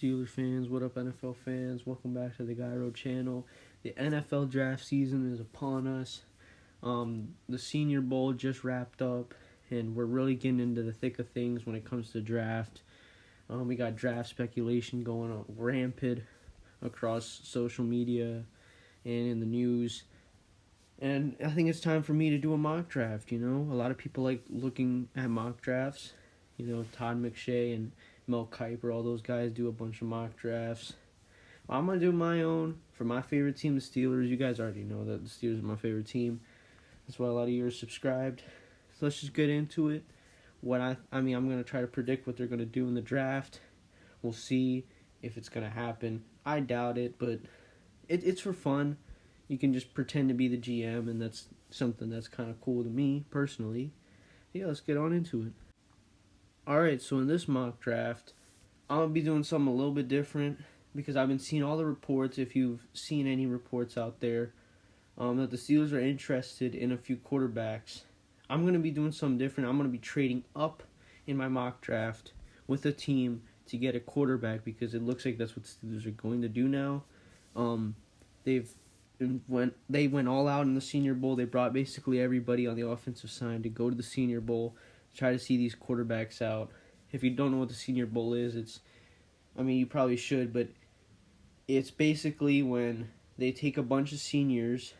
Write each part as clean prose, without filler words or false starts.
Steelers fans? What up, NFL fans? Welcome back to the Gyro channel. The NFL draft season is upon us. The Senior Bowl just wrapped up, and we're really getting into the thick of things when it comes to draft. We got draft speculation going on rampant across social media and in the news. And I think it's time for me to do a mock draft, A lot of people like looking at mock drafts. Todd McShay and Mel Kiper, all those guys do a bunch of mock drafts. I'm going to do my own for my favorite team, the Steelers. You guys already know that the Steelers are my favorite team. That's why a lot of you are subscribed. So let's just get into it. I'm going to try to predict what they're going to do in the draft. We'll see if it's going to happen. I doubt it, but it's for fun. You can just pretend to be the GM, and that's something that's kind of cool to me, personally. Yeah, let's get on into it. Alright, so in this mock draft, I'm going to be doing something a little bit different because I've been seeing all the reports, if you've seen any reports out there, that the Steelers are interested in a few quarterbacks. I'm going to be doing something different. I'm going to be trading up in my mock draft with a team to get a quarterback because it looks like that's what the Steelers are going to do now. They went all out in the Senior Bowl. They brought basically everybody on the offensive side to go to the Senior Bowl, try to see these quarterbacks out. If you don't know what the Senior Bowl is, you probably should, but it's basically when they take a bunch of seniors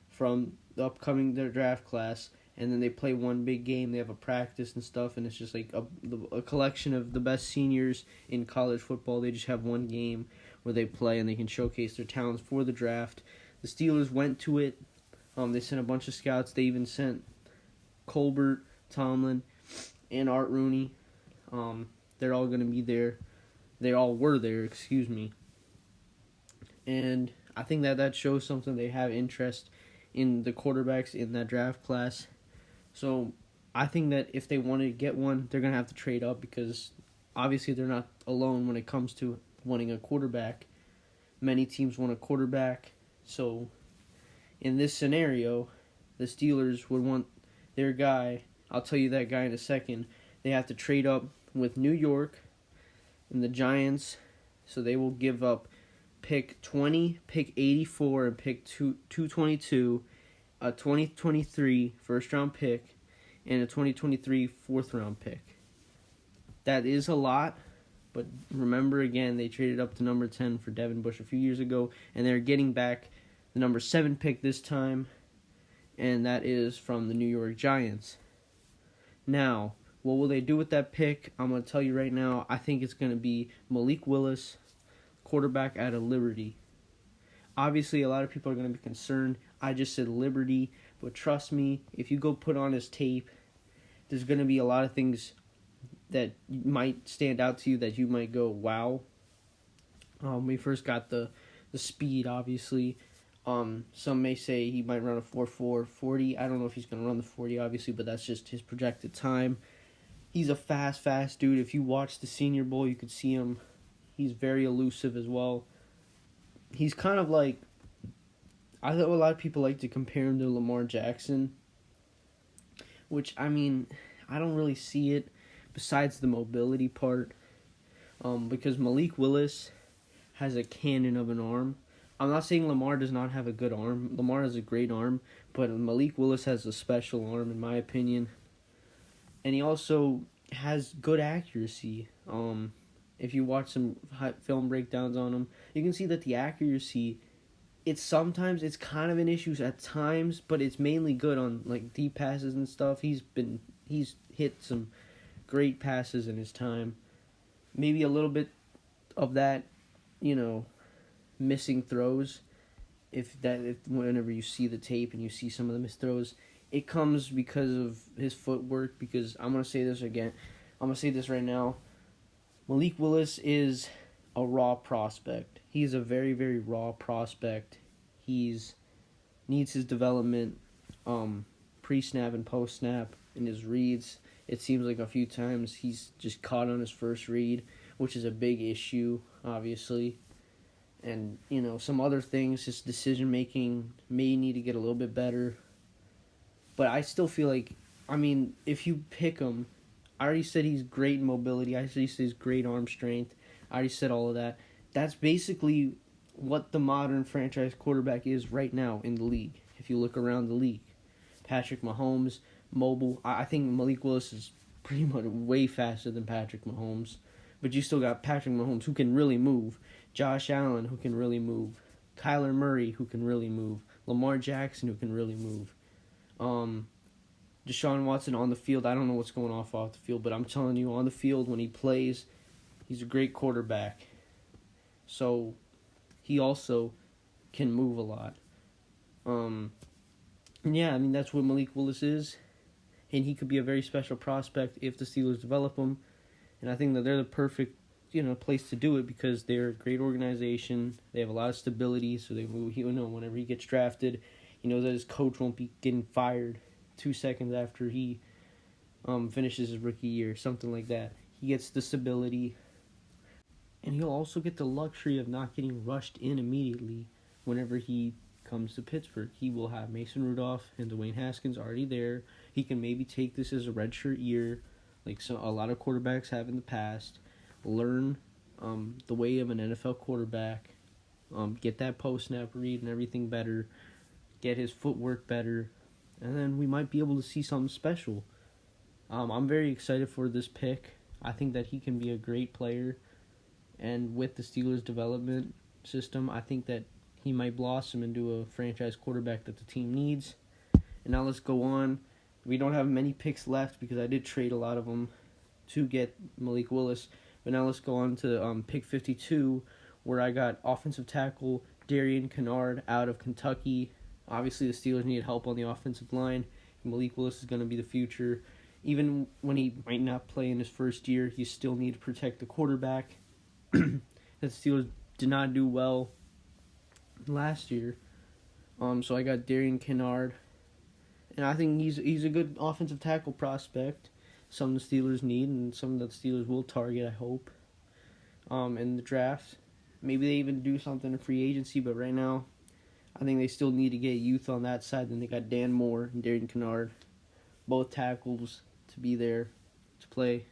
from the upcoming their draft class, and then they play one big game. They have a practice and stuff, and it's just like a collection of the best seniors in college football. They just have one game where they play, and they can showcase their talents for the draft. The Steelers went to it. They sent a bunch of scouts. They even sent Colbert, Tomlin, and Art Rooney. They're all going to be there. They all were there, excuse me. And I think that shows something. They have interest in the quarterbacks in that draft class. So I think that if they want to get one, they're going to have to trade up because obviously they're not alone when it comes to wanting a quarterback. Many teams want a quarterback. So in this scenario, the Steelers would want their guy. I'll tell you that guy in a second. They have to trade up with New York and the Giants, so they will give up pick 20, pick 84, and pick 222, a 2023 first-round pick, and a 2023 fourth-round pick. That is a lot, but remember again, they traded up to number 10 for Devin Bush a few years ago, and they're getting back the number 7 pick this time, and that is from the New York Giants. Now, what will they do with that pick? I'm going to tell you right now. I think it's going to be Malik Willis, quarterback out of Liberty. Obviously, a lot of people are going to be concerned. I just said Liberty, but trust me, if you go put on his tape, there's going to be a lot of things that might stand out to you that you might go, wow. We first got the speed, obviously. Some may say he might run a 4.4 40. I don't know if he's going to run the 40, obviously, but that's just his projected time. He's a fast dude. If you watch the Senior Bowl, you could see him. He's very elusive as well. He's kind of like, I know a lot of people like to compare him to Lamar Jackson, which, I don't really see it besides the mobility part, because Malik Willis has a cannon of an arm. I'm not saying Lamar does not have a good arm. Lamar has a great arm, but Malik Willis has a special arm, in my opinion. And he also has good accuracy. If you watch some film breakdowns on him, you can see that the accuracy, it's kind of an issue at times, but it's mainly good on like deep passes and stuff. He's hit some great passes in his time. Maybe a little bit of that, missing throws. If whenever you see the tape and you see some of the missed throws, it comes because of his footwork. Because I'm gonna say this again, I'm gonna say this right now. Malik Willis is a raw prospect. He's a very, very raw prospect. Needs his development, pre-snap and post-snap in his reads. It seems like a few times he's just caught on his first read, which is a big issue, obviously. And, some other things, his decision-making may need to get a little bit better. But I still feel like, if you pick him, I already said he's great in mobility. I said he's great arm strength. I already said all of that. That's basically what the modern franchise quarterback is right now in the league. If you look around the league, Patrick Mahomes, mobile. I think Malik Willis is pretty much way faster than Patrick Mahomes. But you still got Patrick Mahomes who can really move. Josh Allen who can really move. Kyler Murray who can really move. Lamar Jackson who can really move. Deshaun Watson on the field. I don't know what's going off the field, but I'm telling you, on the field when he plays, he's a great quarterback. So he also can move a lot. And yeah, I mean, that's what Malik Willis is. And he could be a very special prospect if the Steelers develop him. And I think that they're the perfect, place to do it because they're a great organization. They have a lot of stability, so whenever he gets drafted, he knows that his coach won't be getting fired 2 seconds after he finishes his rookie year, something like that. He gets the stability, and he'll also get the luxury of not getting rushed in immediately whenever he comes to Pittsburgh. He will have Mason Rudolph and Dwayne Haskins already there. He can maybe take this as a redshirt year, like a lot of quarterbacks have in the past. Learn the way of an NFL quarterback. Get that post-snap read and everything better. Get his footwork better. And then we might be able to see something special. I'm very excited for this pick. I think that he can be a great player. And with the Steelers' development system, I think that he might blossom into a franchise quarterback that the team needs. And now let's go on. We don't have many picks left because I did trade a lot of them to get Malik Willis. But now let's go on to pick 52, where I got offensive tackle Darian Kennard out of Kentucky. Obviously, the Steelers need help on the offensive line. Malik Willis is going to be the future. Even when he might not play in his first year, you still need to protect the quarterback. The Steelers did not do well last year. So I got Darian Kennard. And I think he's a good offensive tackle prospect. Some the Steelers need and some that the Steelers will target, I hope. In the draft. Maybe they even do something in free agency, but right now I think they still need to get youth on that side. Then they got Dan Moore and Darian Kennard, both tackles to be there to play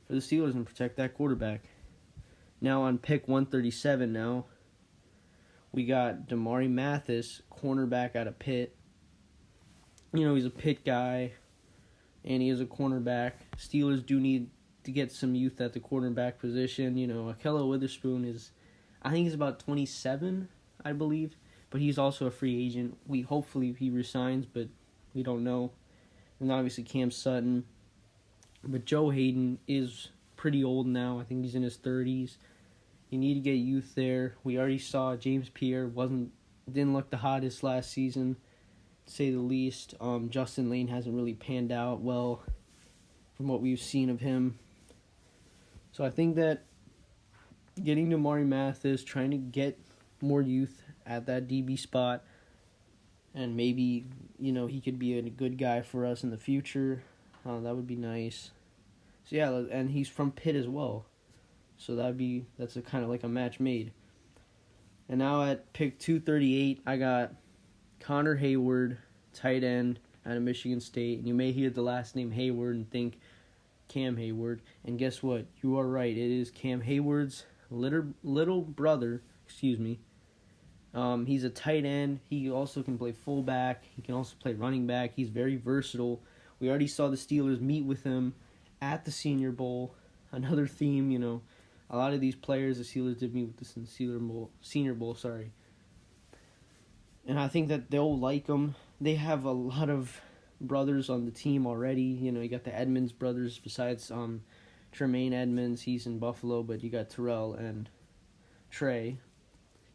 for the Steelers and protect that quarterback. Now on pick 137 now, we got Damari Mathis, cornerback out of Pitt. He's a Pitt guy, and he is a cornerback. Steelers do need to get some youth at the cornerback position. Akello Witherspoon I think he's about 27, I believe, but he's also a free agent. Hopefully he resigns, but we don't know. And obviously Cam Sutton. But Joe Hayden is pretty old now. I think he's in his 30s. You need to get youth there. We already saw James Pierre didn't look the hottest last season, to say the least. Justin Lane hasn't really panned out well from what we've seen of him. So I think that getting Damari Mathis, trying to get more youth at that DB spot, and maybe, he could be a good guy for us in the future. That would be nice. So yeah, and he's from Pitt as well. So that's a kind of like a match made. And now at pick 238, I got Connor Hayward, tight end out of Michigan State. And you may hear the last name Hayward and think Cam Hayward. And guess what? You are right. It is Cam Hayward's little brother. He's a tight end. He also can play fullback. He can also play running back. He's very versatile. We already saw the Steelers meet with him at the Senior Bowl. Another theme, a lot of these players, the Steelers did meet with this in the Senior Bowl. And I think that they'll like him. They have a lot of brothers on the team already. You got the Edmonds brothers besides Tremaine Edmonds. He's in Buffalo, but you got Terrell and Trey.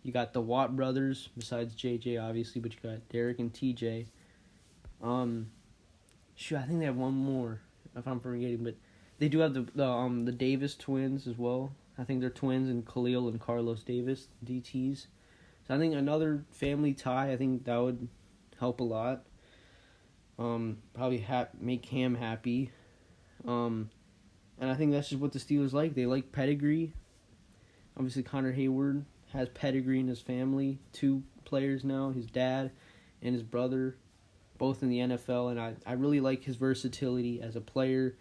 You got the Watt brothers besides JJ, obviously, but you got Derek and TJ. I think they have one more, if I'm forgetting, but they do have the Davis twins as well. I think they're twins, and Khalil and Carlos Davis, DTs. So I think another family tie, I think that would help a lot. Probably make Cam happy. And I think that's just what the Steelers like. They like pedigree. Obviously, Connor Hayward has pedigree in his family. 2 players now, his dad and his brother, both in the NFL. And I really like his versatility as a player.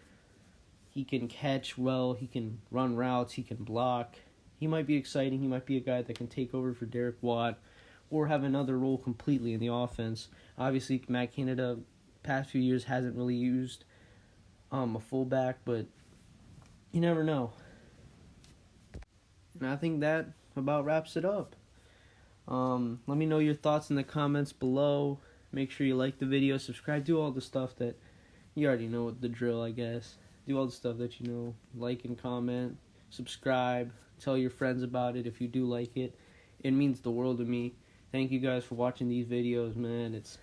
He can catch well. He can run routes. He can block. He might be exciting. He might be a guy that can take over for Derek Watt or have another role completely in the offense. Obviously, Matt Canada, past few years, hasn't really used a fullback, but you never know. And I think that about wraps it up. Let me know your thoughts in the comments below. Make sure you like the video, subscribe, do all the stuff that you already know the drill, I guess. Do all the stuff that you know. Like and comment, subscribe, tell your friends about it if you do like it. It means the world to me. Thank you guys for watching these videos, man. It's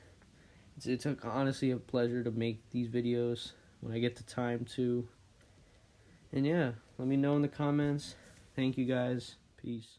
honestly a pleasure to make these videos when I get the time to. And yeah, let me know in the comments. Thank you guys. Peace.